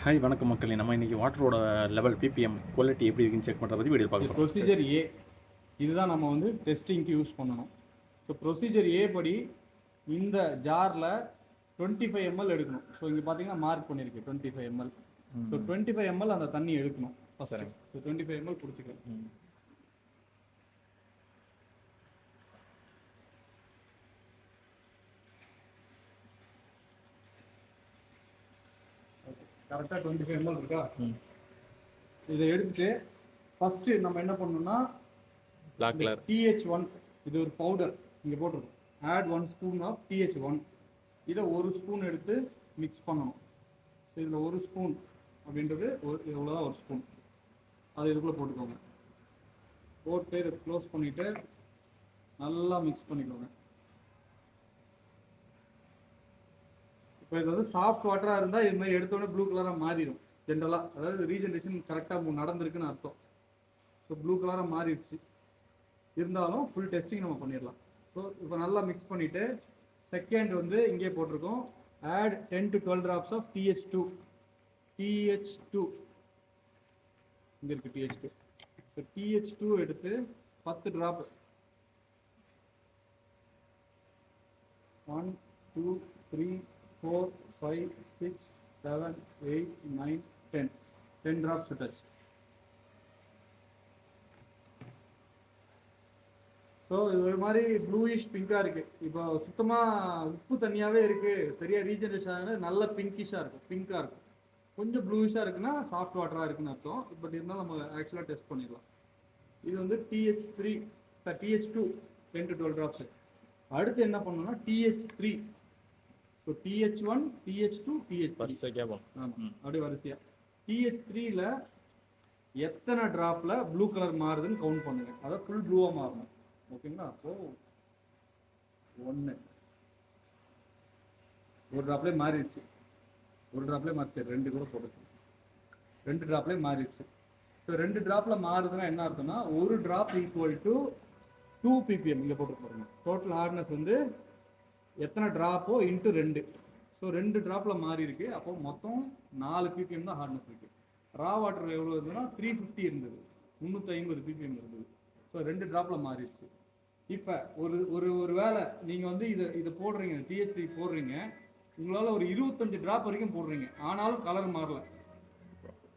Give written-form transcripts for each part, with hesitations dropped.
Hi வணக்கம் மக்களே. நம்ம இன்றைக்கி வாட்டரோட லெவல் பிபிஎம் குவாலிட்டி எப்படி இருக்குன்னு செக் பண்ணுற பற்றி வீடியோ பார்க்கலாம். ப்ரொசீஜர் ஏ இதுதான் நம்ம வந்து டெஸ்டிங்க்கு யூஸ் பண்ணணும். ஸோ ப்ரொசீஜர் ஏ படி இந்த ஜாரில் 25 ml எடுக்கணும். ஸோ இங்கே பார்த்தீங்கன்னா மார்க் பண்ணியிருக்கு 25 ml. ஸோ 25 ml அந்த தண்ணி எடுக்கணும். சரி, ஸோ 25 ml பிடிச்சிக்கலாம். கரெக்டாக 25 ml இருக்கா? இதை எடுத்துட்டு ஃபர்ஸ்ட் நம்ம என்ன பண்ணணும்னா பிளாக் கலர் TH1 இது ஒரு பவுடர் இங்கே போட்டிருக்கோம். Add 1 spoon of TH1. இதை ஒரு ஸ்பூன் எடுத்து மிக்ஸ் பண்ணணும். ஸோ இதில் ஒரு ஸ்பூன் அப்படின்றது இவ்வளோதான் ஒரு ஸ்பூன். அதை இதுக்குள்ளே போட்டுக்கோங்க. போட்டு இதை க்ளோஸ் பண்ணிவிட்டு நல்லா மிக்ஸ் பண்ணிக்கோங்க. இப்போ இது வந்து சாஃப்ட் வாட்டராக இருந்தால் இது மாதிரி எடுத்தோடனே ப்ளூ கலராக மாறிடும் ஜென்ரலாக. அதாவது ரீஜென்ரேஷன் கரெக்டாக நடந்திருக்குன்னு அர்த்தம். ஸோ ப்ளூ கலராக மாறிடுச்சு. இருந்தாலும் ஃபுல் டெஸ்டிங் நம்ம பண்ணிடலாம். ஸோ இப்போ நல்லா மிக்ஸ் பண்ணிவிட்டு செகண்ட் வந்து இங்கே போட்டிருக்கோம். Add 10 to 12 drops of TH2. இங்கே இருக்குது TH2. ஸோ TH2 எடுத்து 10 ட்ராப் 1 2 3 4 5 6 7 8 9 10 drops விட்டாச்சு. ஸோ இது ஒரு மாதிரி ப்ளூயிஷ் பிங்காக இருக்குது. இப்போ சுத்தமாக உப்பு தண்ணியாகவே இருக்குது. சரியாக ரீஜெனரேஷன் ஆகுது. நல்ல பிங்கிஷாக இருக்கும், பிங்காக இருக்கும். கொஞ்சம் ப்ளூயிஷாக இருக்குன்னா சாஃப்ட் வாட்டராக இருக்குன்னு அர்த்தம். பட் இருந்தாலும் நம்ம ஆக்சுவலாக டெஸ்ட் பண்ணிடலாம். இது வந்து TH2 10 to 12 drops. அடுத்து என்ன பண்ணணும்னா TH3. So TH1 TH2 TH3 ஆமாம், அப்படியே வரிசையாக. TH3ல எத்தனை ட்ராப்பில் ப்ளூ கலர் மாறுதுன்னு கவுண்ட் பண்ணுங்க. அதாவது ஃபுல் ப்ளூவாக மாறணும். ஓகேங்களா? அப்போ 1 ஒரு ட்ராப்லேயே மாறிடுச்சு. ஒரு ட்ராப்லேயே மாறிச்சு. 2 கூட போட்டுச்சு. 2 ட்ராப்லேயே மாறிடுச்சு. ஸோ 2 ட்ராப்பில் மாறுதுன்னா என்ன அர்த்தம்னா ஒரு ட்ராப் ஈக்குவல் டு 2 ppm. இங்கே போட்டு போடுங்க. டோட்டல் ஹார்ட்னஸ் வந்து எத்தனை ட்ராப்போ இன்ட்டு 2. ஸோ 2 ட்ராப்பில் மாறி இருக்கு. அப்போ மொத்தம் 4 ppm தான் ஹார்ட்னஸ் இருக்குது. ரா வாட்டர் எவ்வளோ இருந்ததுன்னா 350 இருந்தது, 350 ppm இருந்தது. ஸோ 2 ட்ராப்பில் மாறிடுச்சு. இப்போ ஒரு வேளை நீங்கள் வந்து இதை போடுறீங்க, TH3 போடுறீங்க, உங்களால் ஒரு 25 ட்ராப் வரைக்கும் போடுறீங்க, ஆனாலும் கலர் மாறல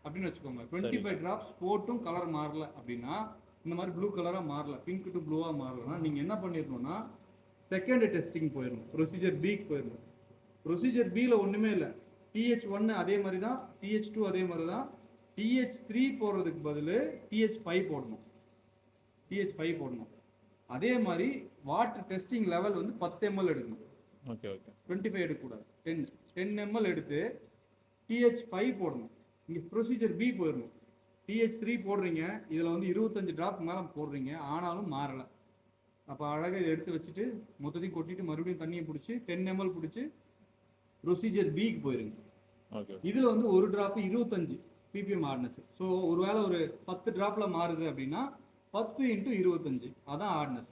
அப்படின்னு வச்சுக்கோங்க. 25 ட்ராப்ஸ் போட்டும் கலர் மாறல அப்படின்னா, இந்த மாதிரி ப்ளூ கலராக மாறல, பிங்க் டு ப்ளூவாக மாறலன்னா நீங்கள் என்ன பண்ணிடணும்னா செகண்ட் டெஸ்டிங் போயிடணும். ப்ரொசீஜர் பிக்கு போயிடணும். ப்ரொசீஜர் பியில் ஒன்றுமே இல்லை. TH1 அதே மாதிரி தான், TH2 அதே மாதிரி தான். TH3 போடுறதுக்கு பதில் TH5 போடணும். TH5 போடணும். அதே மாதிரி வாட்டர் டெஸ்டிங் லெவல் வந்து 10 ml எடுக்கணும். ஓகே ஓகே 25 எடுக்கக்கூடாது. 10 ml எடுத்து TH5 போடணும். இங்கே ப்ரொசீஜர் பி போயிடணும். TH3 போடுறீங்க, இதில் வந்து 25 ட்ராப் மேலே போடுறீங்க, ஆனாலும் மாறலை. அப்போ அழகாக இதை எடுத்து வச்சுட்டு மொத்தத்தையும் கொட்டிட்டு மறுபடியும் தண்ணியை பிடிச்சி 10 ml பிடிச்சி ப்ரொசீஜர் பிக்கு போயிருங்க. ஓகே. இதில் வந்து ஒரு ட்ராப்பு 25 ppm ஹார்ட்னஸ். ஸோ ஒருவேளை ஒரு 10 ட்ராப்பில் மாறுது அப்படின்னா 10 × 25 அதான் ஹார்ட்னஸ்.